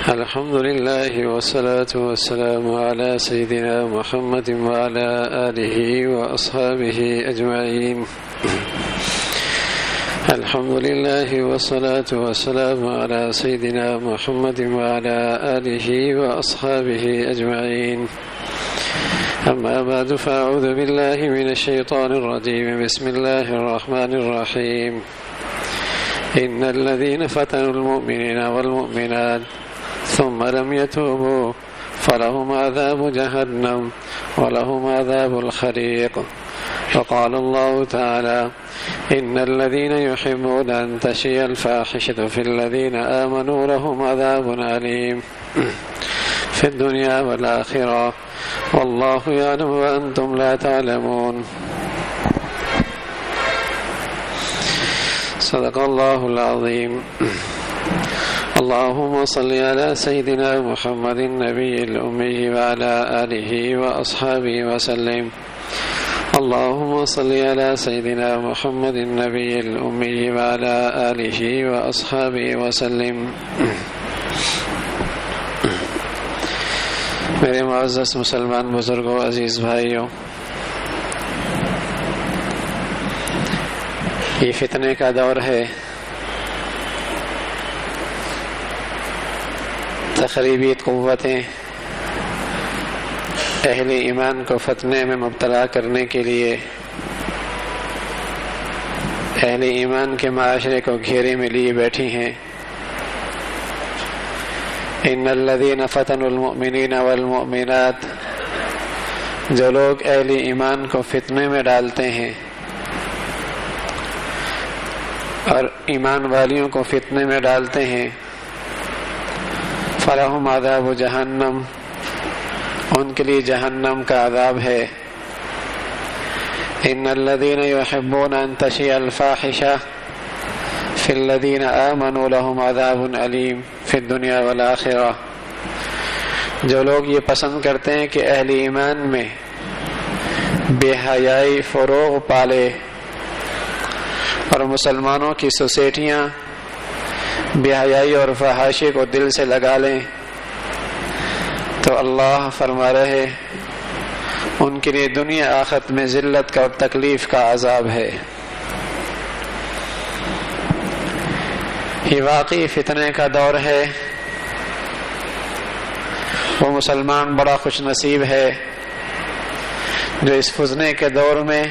الحمد لله والصلاة والسلام على سيدنا محمد وعلى آله وأصحابه أجمعين. الحمد لله والصلاة والسلام على سيدنا محمد وعلى آله وأصحابه أجمعين. أما بعد فأعوذ بالله من الشيطان الرجيم. بسم الله الرحمن الرحيم. إن الذين فتنوا المؤمنين والمؤمنات ثم لم يتوبوا فلهم عذاب جهنم ولهم عذاب الحريق. وقال الله تعالى: إن الذين يحبون أن تشيع الفاحشة في الذين آمنوا لهم عذاب أليم في الدنيا والآخرة والله يعلم وأنتم لا تعلمون. صدق الله العظيم. اللهم صل على سيدنا محمد النبي الأمي وعلى آله وأصحابه وسلم. اللهم صل على سيدنا محمد النبي الأمي وعلى آله وأصحابه وسلم. میرے معزز مسلمان بزرگوں، عزیز بھائیوں، یہ فتنے کا دور ہے. تخریبی قوتیں اہل ایمان کو فتنے میں مبتلا کرنے کے لیے اہل ایمان کے معاشرے کو گھیرے میں لیے بیٹھی ہیں. ان الذین فتنوا المؤمنین والمؤمنات، جو لوگ اہل ایمان کو فتنے میں ڈالتے ہیں اور ایمان والیوں کو فتنے میں ڈالتے ہیں، فلہم عذاب جہنم، ان کے لیے جہنم کا عذاب ہے. ان الذین یحبون ان تشیع الفاحشہ فی الذین آمنوا لهم عذاب علیم فی الدنیا والآخرہ. جو لوگ یہ پسند کرتے ہیں کہ اہل ایمان میں بے حیائی فروغ پالے اور مسلمانوں کی سوسائٹیاں بے حیائی اور فحاشی کو دل سے لگا لیں، تو اللہ فرما رہے ان کے لیے دنیا آخرت میں ذلت کا اور تکلیف کا عذاب ہے. یہ واقعی فتنے کا دور ہے. وہ مسلمان بڑا خوش نصیب ہے جو اس فتنے کے دور میں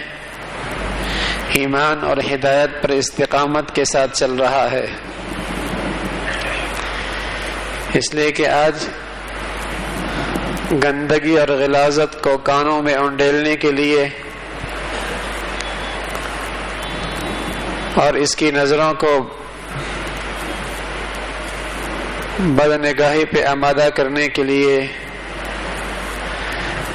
ایمان اور ہدایت پر استقامت کے ساتھ چل رہا ہے. اس لیے کہ آج گندگی اور غلاظت کو کانوں میں اونڈیلنے کے لیے اور اس کی نظروں کو بدنگاہی پہ آمادہ کرنے کے لیے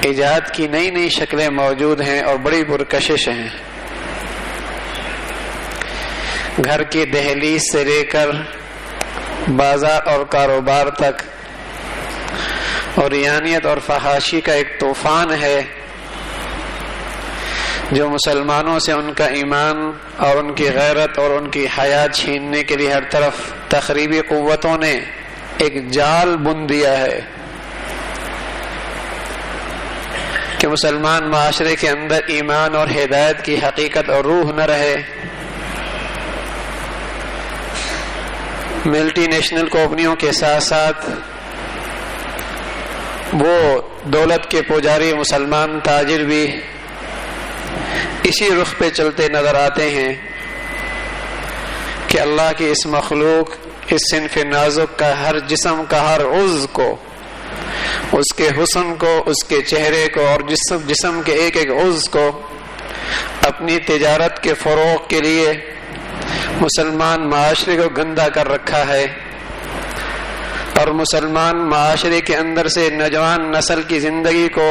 ایجاد کی نئی نئی شکلیں موجود ہیں اور بڑی پرکشش ہیں. گھر کی دہلیز سے لے کر بازار اور کاروبار تک عریانیت اور فحاشی کا ایک طوفان ہے جو مسلمانوں سے ان کا ایمان اور ان کی غیرت اور ان کی حیا چھیننے کے لیے ہر طرف تخریبی قوتوں نے ایک جال بن دیا ہے کہ مسلمان معاشرے کے اندر ایمان اور ہدایت کی حقیقت اور روح نہ رہے. ملٹی نیشنل کمپنیوں کے ساتھ ساتھ وہ دولت کے پجاری مسلمان تاجر بھی اسی رخ پہ چلتے نظر آتے ہیں کہ اللہ کی اس مخلوق، اس صنف نازک کا ہر جسم کا ہر عضو کو، اس کے حسن کو، اس کے چہرے کو اور جسم کے ایک ایک عضو کو اپنی تجارت کے فروغ کے لیے مسلمان معاشرے کو گندا کر رکھا ہے اور مسلمان معاشرے کے اندر سے نوجوان نسل کی زندگی کو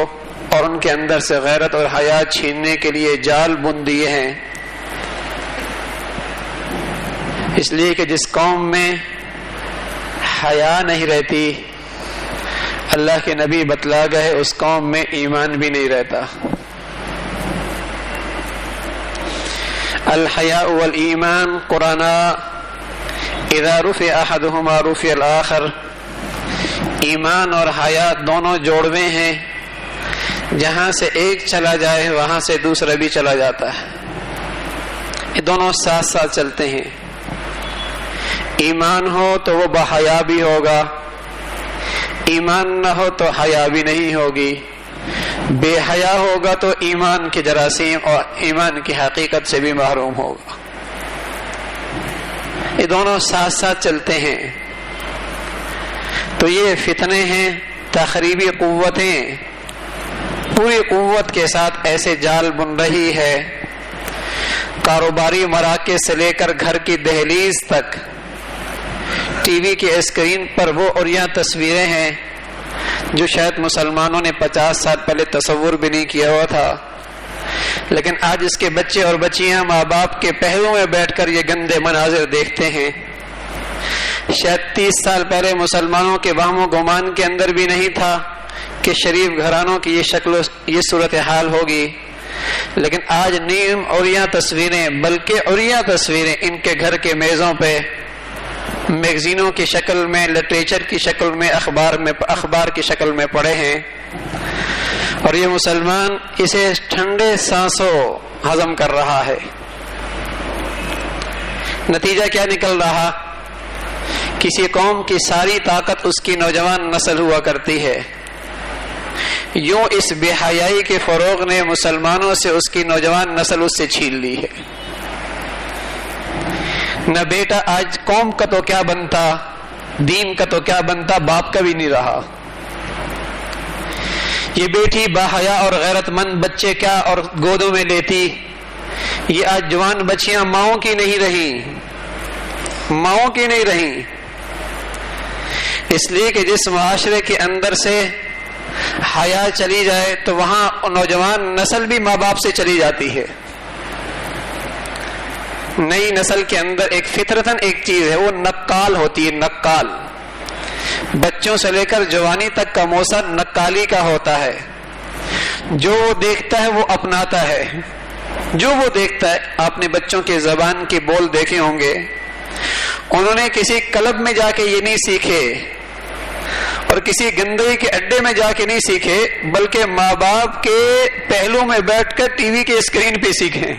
اور ان کے اندر سے غیرت اور حیا چھیننے کے لیے جال بن دیے ہیں. اس لیے کہ جس قوم میں حیا نہیں رہتی، اللہ کے نبی بتلا گئے اس قوم میں ایمان بھی نہیں رہتا. الحیاء والایمان قرانا، اذا رفع احدهما رفع الاخر، ایمان اور حیا دونوں جوڑوے ہیں، جہاں سے ایک چلا جائے وہاں سے دوسرا بھی چلا جاتا ہے، یہ دونوں ساتھ ساتھ چلتے ہیں۔ ایمان ہو تو وہ بحیا بھی ہوگا، ایمان نہ ہو تو حیا بھی نہیں ہوگی، بے حیا ہوگا تو ایمان کے جراثیم اور ایمان کی حقیقت سے بھی محروم ہوگا۔ یہ دونوں ساتھ ساتھ چلتے ہیں۔ تو یہ فتنے ہیں، تخریبی قوتیں پوری قوت کے ساتھ ایسے جال بن رہی ہے، کاروباری مراکز سے لے کر گھر کی دہلیز تک ٹی وی کے اسکرین پر وہ اوریاں تصویریں ہیں جو شاید مسلمانوں نے 50 سال پہلے تصور بھی نہیں کیا ہوا تھا، لیکن آج اس کے بچے اور بچیاں ماں باپ کے پہلو میں بیٹھ کر یہ گندے مناظر دیکھتے ہیں۔ شاید 30 سال پہلے مسلمانوں کے وہم و گمان کے اندر بھی نہیں تھا کہ شریف گھرانوں کی یہ شکل و یہ صورتحال ہوگی، لیکن آج نیم اوریاں تصویریں، بلکہ اوریاں تصویریں ان کے گھر کے میزوں پہ میگزینوں کی شکل میں، لٹریچر کی شکل میں، اخبار کی شکل میں پڑے ہیں، اور یہ مسلمان اسے ٹھنڈے سانسوں ہضم کر رہا ہے۔ نتیجہ کیا نکل رہا؟ کسی قوم کی ساری طاقت اس کی نوجوان نسل ہوا کرتی ہے، یوں اس بے حیائی کے فروغ نے مسلمانوں سے اس کی نوجوان نسل اس سے چھین لی ہے۔ نہ بیٹا آج قوم کا تو کیا بنتا، دین کا تو کیا بنتا، باپ کا بھی نہیں رہا۔ یہ بیٹی باحیا اور غیرت مند بچے کیا اور گودوں میں لیتی، یہ آج جوان بچیاں ماؤں کی نہیں رہی، ماؤں کی نہیں رہی، اس لیے کہ جس معاشرے کے اندر سے حیا چلی جائے تو وہاں نوجوان نسل بھی ماں باپ سے چلی جاتی ہے۔ نئی نسل کے اندر ایک فطرتاً ایک چیز ہے، وہ نقال ہوتی ہے، نقال۔ بچوں سے لے کر جوانی تک کا موسم نقالی کا ہوتا ہے، جو وہ دیکھتا ہے وہ اپناتا ہے، جو وہ دیکھتا ہے۔ آپ نے بچوں کے زبان کے بول دیکھے ہوں گے، انہوں نے کسی کلب میں جا کے یہ نہیں سیکھے اور کسی گندگی کے اڈے میں جا کے نہیں سیکھے، بلکہ ماں باپ کے پہلو میں بیٹھ کر ٹی وی کے اسکرین پہ سیکھے۔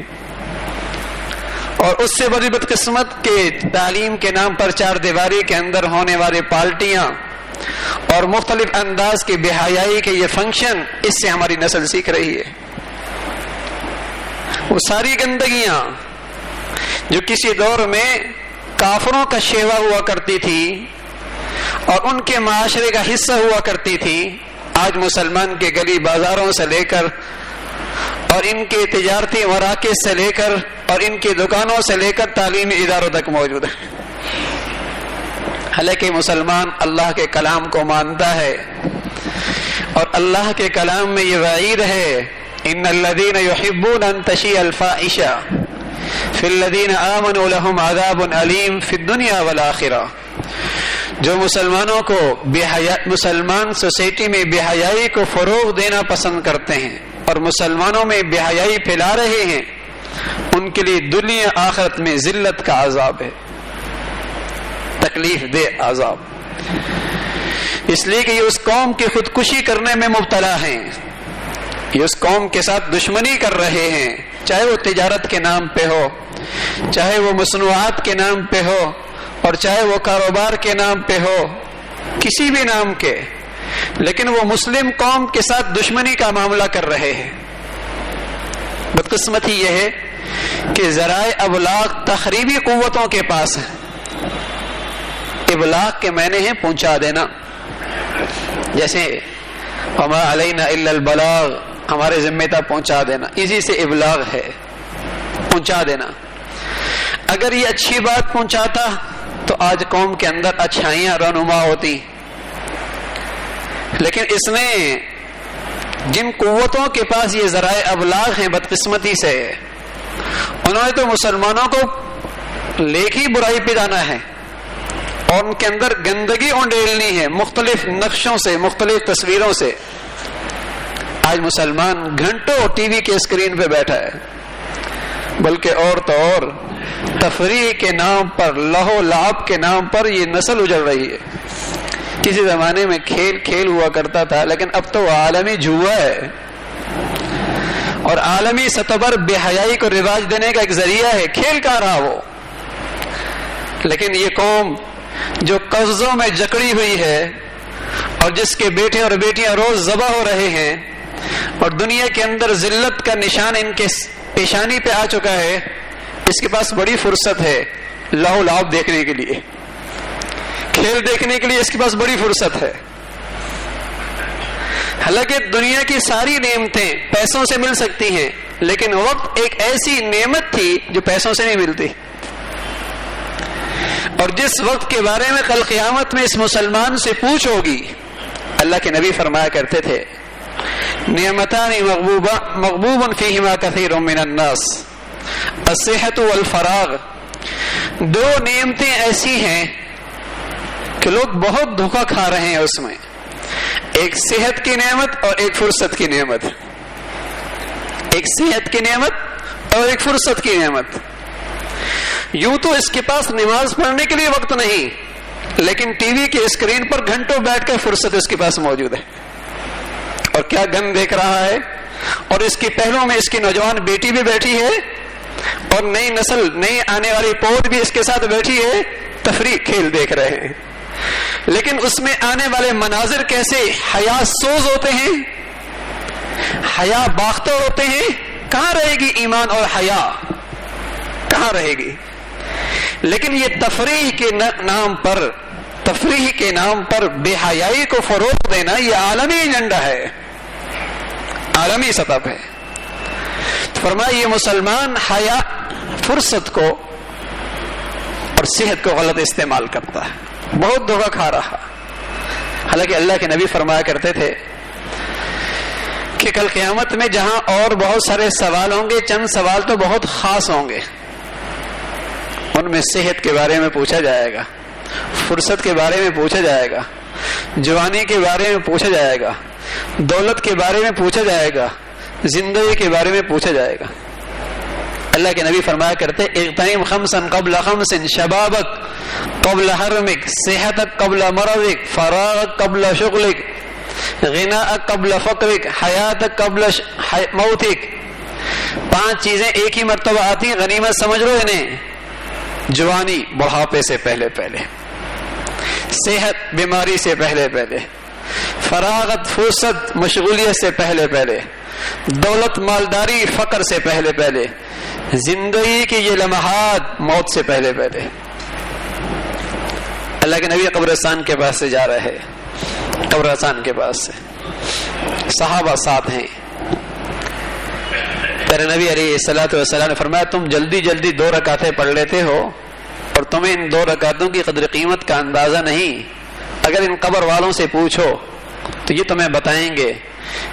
اور اس سے بڑی بدقسمت کہ تعلیم کے نام پر چار دیواری کے اندر ہونے والے پارٹیاں اور مختلف انداز کی بے حیائی کے یہ فنکشن، اس سے ہماری نسل سیکھ رہی ہے۔ وہ ساری گندگیاں جو کسی دور میں کافروں کا شیوا ہوا کرتی تھی اور ان کے معاشرے کا حصہ ہوا کرتی تھی، آج مسلمان کے گلی بازاروں سے لے کر اور ان کے تجارتی مراکز سے لے کر اور ان کی دکانوں سے لے کر تعلیمی اداروں تک موجود ہے۔ حالانکہ مسلمان اللہ کے کلام کو مانتا ہے، اور اللہ کے کلام میں یہ وعید ہے، ان الذین یحبون ان تشیع الفاحشہ فی الذین آمنوا لهم عذاب علیم فی الدنیا والآخرہ۔ جو مسلمانوں کو مسلمان سوسائٹی میں بے حیائی کو فروغ دینا پسند کرتے ہیں اور مسلمانوں میں بے حیائی پھیلا رہے ہیں، ان کے لیے دنیا آخرت میں ذلت کا عذاب ہے، تکلیف دہ عذاب، اس لیے کہ یہ اس قوم کی خودکشی کرنے میں مبتلا ہیں، یہ اس قوم کے ساتھ دشمنی کر رہے ہیں، چاہے وہ تجارت کے نام پہ ہو، چاہے وہ مصنوعات کے نام پہ ہو، اور چاہے وہ کاروبار کے نام پہ ہو، کسی بھی نام کے، لیکن وہ مسلم قوم کے ساتھ دشمنی کا معاملہ کر رہے ہیں۔ بدقسمتی یہ ہے کہ ذرائع ابلاغ تخریبی قوتوں کے پاس ہیں۔ ابلاغ کے معنی ہیں پہنچا دینا، جیسے وما علینا الا البلاغ، ہمارے ذمہ تک پہنچا دینا، اسی سے ابلاغ ہے، پہنچا دینا۔ اگر یہ اچھی بات پہنچاتا تو آج قوم کے اندر اچھائیاں رونما ہوتی، لیکن اس نے جن قوتوں کے پاس یہ ذرائع ابلاغ ہیں، بدقسمتی سے انہوں نے تو مسلمانوں کو لیکھی برائی پہ جانا ہے اور ان کے اندر گندگی اونڈیلنی ہے، مختلف نقشوں سے، مختلف تصویروں سے۔ آج مسلمان گھنٹوں ٹی وی کے اسکرین پہ بیٹھا ہے، بلکہ اور تو اور تفریح کے نام پر، لہو لعب کے نام پر یہ نسل اجڑ رہی ہے۔ کسی زمانے میں کھیل ہوا کرتا تھا، لیکن اب تو عالمی جوا ہے اور عالمی سطح پر بے حیائی کو رواج دینے کا ایک ذریعہ ہے۔ کھیل کہاں رہا وہ؟ لیکن یہ قوم جو قرضوں میں جکڑی ہوئی ہے اور جس کے بیٹے اور بیٹیاں روز ذبح ہو رہے ہیں اور دنیا کے اندر ذلت کا نشان ان کے پیشانی پہ آ چکا ہے، اس کے پاس بڑی فرصت ہے لہو لعب دیکھنے کے لیے، کھیل دیکھنے کے لیے اس کے پاس بڑی فرصت ہے۔ حالانکہ دنیا کی ساری نعمتیں پیسوں سے مل سکتی ہیں، لیکن وقت ایک ایسی نعمت تھی جو پیسوں سے نہیں ملتی، اور جس وقت کے بارے میں کل قیامت میں اس مسلمان سے پوچھ ہوگی، اللہ کے نبی فرمایا کرتے تھے نعمتان مغبوب فیہما کثیر من الناس الصحت والفراغ، دو نعمتیں ایسی ہیں کہ لوگ بہت دھوکہ کھا رہے ہیں اس میں، ایک صحت کی نعمت اور ایک فرصت کی نعمت، ایک صحت کی نعمت اور ایک فرصت کی نعمت۔ یوں تو اس کے پاس نماز پڑھنے کے لیے وقت نہیں، لیکن ٹی وی کے اسکرین پر گھنٹوں بیٹھ کر فرصت اس کے پاس موجود ہے، اور کیا گن دیکھ رہا ہے، اور اس کے پہلوں میں اس کی نوجوان بیٹی بھی بیٹھی ہے اور نئی نسل، نئی آنے والی پود بھی اس کے ساتھ بیٹھی ہے، تفریح کھیل دیکھ رہے ہیں، لیکن اس میں آنے والے مناظر کیسے حیا سوز ہوتے ہیں، حیا باختہ ہوتے ہیں۔ کہاں رہے گی ایمان اور حیا؟ کہاں رہے گی؟ لیکن یہ تفریح کے نام پر بے حیائی کو فروغ دینا یہ عالمی ایجنڈا ہے، عالمی سطح پہ۔ فرمایا یہ مسلمان حیا، فرصت کو اور صحت کو غلط استعمال کرتا ہے، بہت دھوکہ کھا رہا۔ حالانکہ اللہ کے نبی فرمایا کرتے تھے کہ کل قیامت میں جہاں اور بہت سارے سوال ہوں گے، چند سوال تو بہت خاص ہوں گے، ان میں صحت کے بارے میں پوچھا جائے گا، فرصت کے بارے میں پوچھا جائے گا، جوانی کے بارے میں پوچھا جائے گا، دولت کے بارے میں پوچھا جائے گا، زندگی کے بارے میں پوچھا جائے گا۔ اللہ کے نبی فرمایا کرتے اغتنم خمسا قبل خمس، شبابک قبل حرمک، صحتک قبل مرضک، فراغک قبل شغلک، غناءک قبل فقرک، حیاتک قبل موتک۔ 5 چیزیں ایک ہی مرتبہ آتی ہیں، غنیمت سمجھ لو انہیں۔ جوانی بڑھاپے سے پہلے پہلے، صحت بیماری سے پہلے پہلے، فراغت فرصت مشغولیت سے پہلے پہلے، دولت مالداری فقر سے پہلے پہلے، زندگی کی یہ لمحات موت سے پہلے پہلے۔ اللہ کے نبی قبرستان کے پاس سے جا رہے، قبرستان کے پاس سے صحابہ ساتھ ہیں، تیرے نبی علیہ الصلوۃ والسلام نے فرمایا تم جلدی جلدی 2 رکعتیں پڑھ لیتے ہو اور تمہیں ان 2 رکعتوں کی قدر قیمت کا اندازہ نہیں۔ اگر ان قبر والوں سے پوچھو تو یہ تمہیں بتائیں گے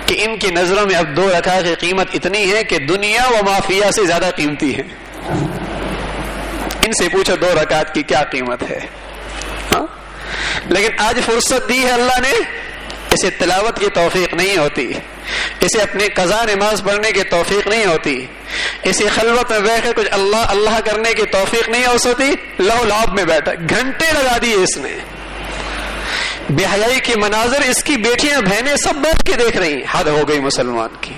کہ ان کی نظروں میں اب 2 رکعت کی قیمت اتنی ہے کہ دنیا و مافیہ سے زیادہ قیمتی ہے۔ ان سے پوچھو 2 رکعت کی کیا قیمت ہے۔ لیکن آج فرصت دی ہے اللہ نے، اسے تلاوت کی توفیق نہیں ہوتی، اسے اپنی قضا نماز پڑھنے کی توفیق نہیں ہوتی، اسے خلوت میں بیٹھ کر کچھ اللہ اللہ کرنے کی توفیق نہیں ہو سکتی، لہو لعب میں بیٹھا، گھنٹے لگا دیے اس نے۔ بے حیائی کے مناظر اس کی بیٹیاں بہنیں سب بیٹھ کے دیکھ رہی، حد ہو گئی مسلمان کی،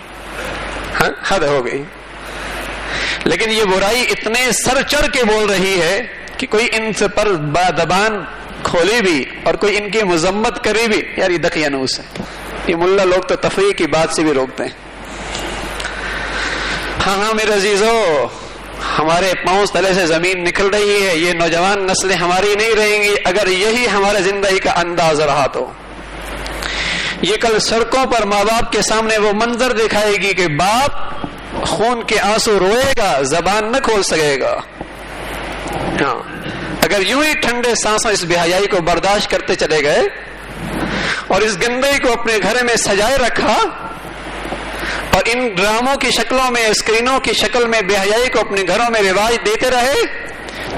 حد ہو گئی۔ لیکن یہ برائی اتنے سر چڑھ کے بول رہی ہے کہ کوئی ان سے پر زبان کھولے بھی اور کوئی ان کی مذمت کرے بھی، یار یہ دقیانوس ہے۔ یہ ملا لوگ تو تفریح کی بات سے بھی روکتے ہیں۔ ہاں میرے عزیزو، ہمارے پاؤں تلے سے زمین نکل رہی ہے، یہ نوجوان نسلیں ہماری نہیں رہیں گی اگر یہی ہمارے زندگی کا انداز رہا تو۔ یہ کل سڑکوں پر ماں باپ کے سامنے وہ منظر دکھائے گی کہ باپ خون کے آنسو روئے گا، زبان نہ کھول سکے گا۔ ہاں اگر یوں ہی ٹھنڈے سانسوں اس بے حیائی کو برداشت کرتے چلے گئے اور اس گندگی کو اپنے گھر میں سجائے رکھا اور ان ڈراموں کی شکلوں میں، اسکرینوں کی شکل میں بے حیائی کو اپنے گھروں میں رواج دیتے رہے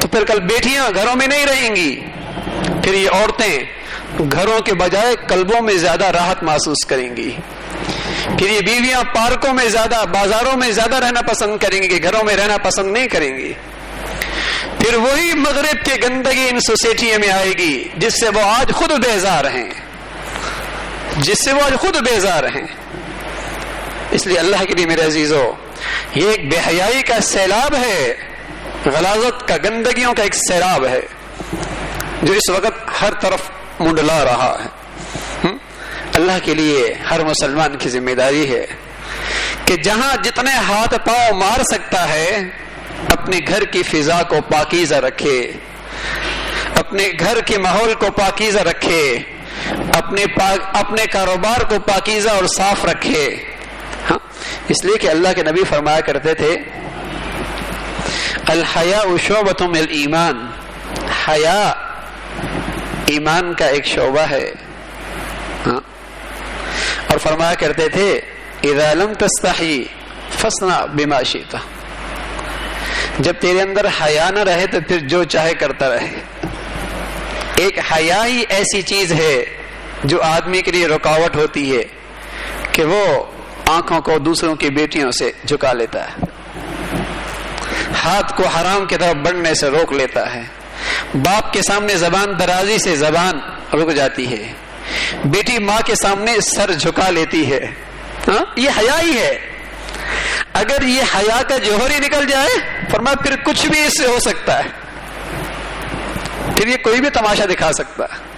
تو پھر کل بیٹیاں گھروں میں نہیں رہیں گی، پھر یہ عورتیں گھروں کے بجائے قلبوں میں زیادہ راحت محسوس کریں گی، پھر یہ بیویاں پارکوں میں زیادہ، بازاروں میں زیادہ رہنا پسند کریں گی کہ گھروں میں رہنا پسند نہیں کریں گی۔ پھر وہی مغرب کی گندگی ان سوسائٹی میں آئے گی جس سے وہ آج خود بیزار ہیں، اس لیے اللہ کے لیے میرے عزیزو، یہ ایک بے حیائی کا سیلاب ہے، غلاظت کا، گندگیوں کا ایک سیلاب ہے جو اس وقت ہر طرف منڈلا رہا ہے۔ اللہ کے لیے ہر مسلمان کی ذمہ داری ہے کہ جہاں جتنے ہاتھ پاؤں مار سکتا ہے اپنے گھر کی فضا کو پاکیزہ رکھے، اپنے گھر کے ماحول کو پاکیزہ رکھے، اپنے کاروبار کو پاکیزہ اور صاف رکھے۔ اس لیے کہ اللہ کے نبی فرمایا کرتے تھے الحیاء شعبۃ من الایمان، حیا ایمان کا ایک شعبہ ہے۔ اور فرمایا کرتے تھے اذا لم تستحی فاصنع بما شئت، جب تیرے اندر حیا نہ رہے تو پھر جو چاہے کرتا رہے۔ ایک حیا ہی ایسی چیز ہے جو آدمی کے لیے رکاوٹ ہوتی ہے کہ وہ آنکھوں کو دوسروں کی بیٹیوں سے جھکا لیتا ہے، ہاتھ کو حرام کی طرف بڑھنے سے روک لیتا ہے، باپ کے سامنے زبان درازی سے زبان رک جاتی ہے، بیٹی ماں کے سامنے سر جھکا لیتی ہے۔ یہ حیا ہی ہے۔ اگر یہ حیا کا جوہر ہی نکل جائے فرمایا پھر کچھ بھی اس سے ہو سکتا ہے، پھر یہ کوئی بھی تماشا دکھا سکتا ہے۔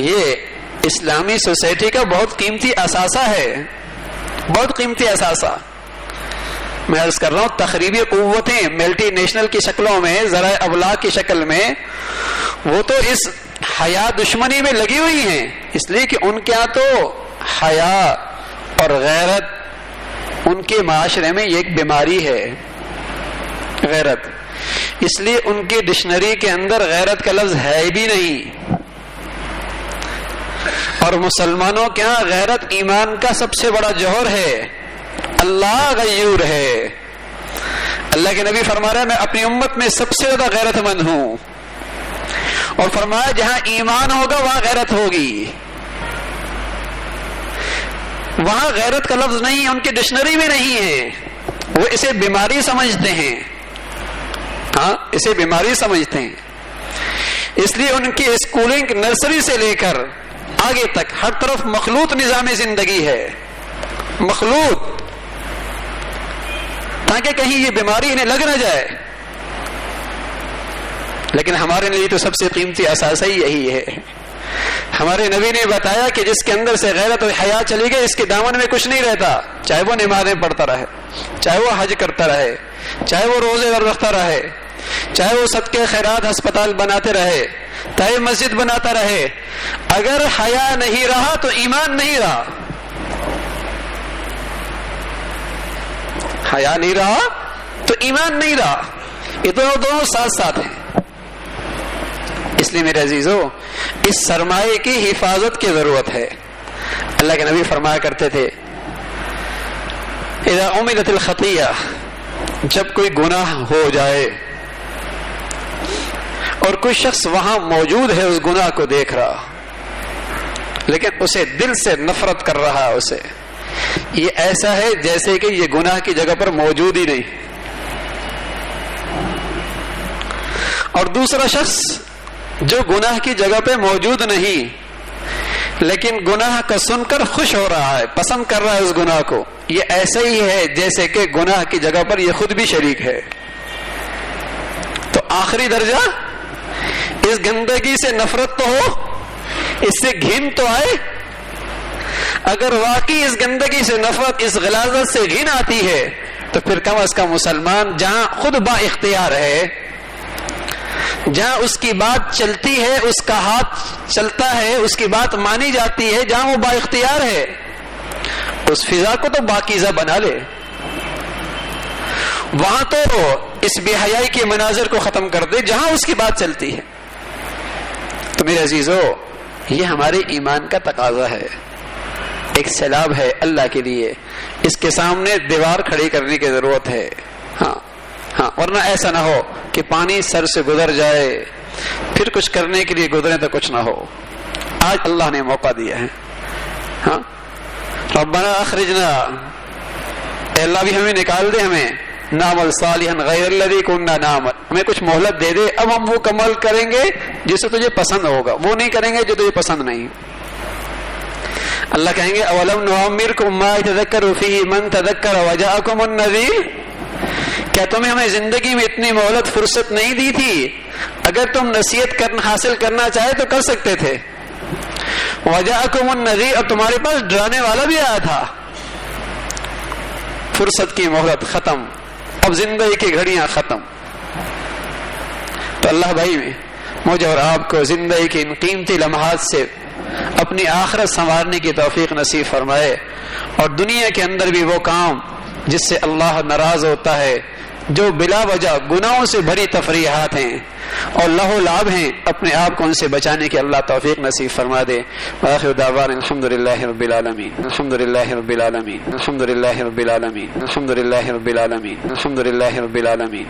یہ اسلامی سوسائٹی کا بہت قیمتی اثاثہ ہے، بہت قیمتی اثاثہ۔ میں عرض کر رہا ہوں تخریبی قوتیں ملٹی نیشنل کی شکلوں میں، ذرائع ابلاغ کی شکل میں، وہ تو اس حیا دشمنی میں لگی ہوئی ہیں، اس لیے کہ ان کے ہاں تو حیا اور غیرت ان کے معاشرے میں یہ ایک بیماری ہے، غیرت، اس لیے ان کی ڈکشنری کے اندر غیرت کا لفظ ہے بھی نہیں۔ اور مسلمانوں کے ہاں غیرت ایمان کا سب سے بڑا جوہر ہے۔ اللہ غیور ہے، اللہ کے نبی فرما رہے ہیں میں اپنی امت میں سب سے زیادہ غیرت مند ہوں، اور فرمایا جہاں ایمان ہوگا وہاں غیرت ہوگی۔ وہاں غیرت کا لفظ نہیں، ان کی ڈکشنری میں نہیں ہے، وہ اسے بیماری سمجھتے ہیں، اسے بیماری سمجھتے ہیں۔ اس لیے ان کی اسکولنگ نرسری سے لے کر آگے تک ہر طرف مخلوط نظام زندگی ہے، مخلوط، تاکہ کہیں یہ بیماری انہیں لگ نہ جائے۔ لیکن ہمارے لیے تو سب سے قیمتی اثاثہ ہی یہی ہے۔ ہمارے نبی نے بتایا کہ جس کے اندر سے غیرت اور حیا چلی گئی اس کے دامن میں کچھ نہیں رہتا، چاہے وہ نمازیں پڑھتا رہے، چاہے وہ حج کرتا رہے، چاہے وہ روزے رکھتا رہے، چاہے وہ صدقے خیرات ہسپتال بناتے رہے، چاہے مسجد بناتا رہے، اگر حیا نہیں رہا تو ایمان نہیں رہا، حیا نہیں رہا تو ایمان نہیں رہا، یہ تو دونوں ساتھ ساتھ ہیں۔ اس لیے میرے عزیزو اس سرمایے کی حفاظت کی ضرورت ہے۔ اللہ کے نبی فرمایا کرتے تھے اذا عملت الخطیہ، جب کوئی گناہ ہو جائے اور کوئی شخص وہاں موجود ہے اس گناہ کو دیکھ رہا لیکن اسے دل سے نفرت کر رہا ہے، اسے یہ ایسا ہے جیسے کہ یہ گناہ کی جگہ پر موجود ہی نہیں، اور دوسرا شخص جو گناہ کی جگہ پہ موجود نہیں لیکن گناہ کا سن کر خوش ہو رہا ہے، پسند کر رہا ہے اس گناہ کو، یہ ایسا ہی ہے جیسے کہ گناہ کی جگہ پر یہ خود بھی شریک ہے۔ تو آخری درجہ اس گندگی سے نفرت تو ہو، اس سے گھن تو آئے۔ اگر واقعی اس گندگی سے نفرت، اس غلاظت سے گھن آتی ہے تو پھر کم از کم مسلمان جہاں خود با اختیار ہے، جہاں اس کی بات چلتی ہے، اس کا ہاتھ چلتا ہے، اس کی بات مانی جاتی ہے، جہاں وہ با اختیار ہے اس فضا کو تو پاکیزہ بنا لے، وہاں تو اس بے حیائی کے مناظر کو ختم کر دے جہاں اس کی بات چلتی ہے۔ تو میرے عزیزو یہ ہمارے ایمان کا تقاضا ہے، ایک سیلاب ہے اللہ کے لیے، اس کے سامنے دیوار کھڑی کرنے کی ضرورت ہے۔ ورنہ ایسا نہ ہو کہ پانی سر سے گزر جائے پھر کچھ کرنے کے لیے گزرے تو کچھ نہ ہو۔ آج اللہ نے موقع دیا ہے، ربنا اخرجنا، اے اللہ بھی ہمیں نکال دے، ہمیں نعمل صالحا غیر الذی کنا نعمل، ہمیں کچھ مہلت دے دے، اب ہم وہ کمال کریں گے جسے تجھے پسند ہوگا، وہ نہیں کریں گے جو تجھے پسند نہیں۔ اللہ کہیں گے اولم نعمرکم ما یتذکر فیہ من تذکر وجاءکم النذیر، کیا تمہیں ہمیں زندگی میں اتنی مہلت فرصت نہیں دی تھی؟ اگر تم نصیحت حاصل کرنا چاہے تو کر سکتے تھے۔ وجاءکم النذیر، اور تمہارے پاس ڈرانے والا بھی آیا تھا۔ فرصت کی مہلت ختم، اب زندگی کی گھڑیاں ختم۔ تو اللہ بھائی میں مجھے اور آپ کو زندگی کے ان قیمتی لمحات سے اپنی آخرت سنوارنے کی توفیق نصیب فرمائے، اور دنیا کے اندر بھی وہ کام جس سے اللہ ناراض ہوتا ہے، جو بلا وجہ گناہوں سے بھری تفریحات ہیں اور لہو لعب ہیں، اپنے آپ کو ان سے بچانے کی اللہ توفیق نصیب فرما دے۔ وآخر دعوانا الحمدللہ رب العالمین، الحمدللہ رب العالمین، الحمدللہ رب العالمین، الحمدللہ رب العالمین، الحمدللہ رب العالمین۔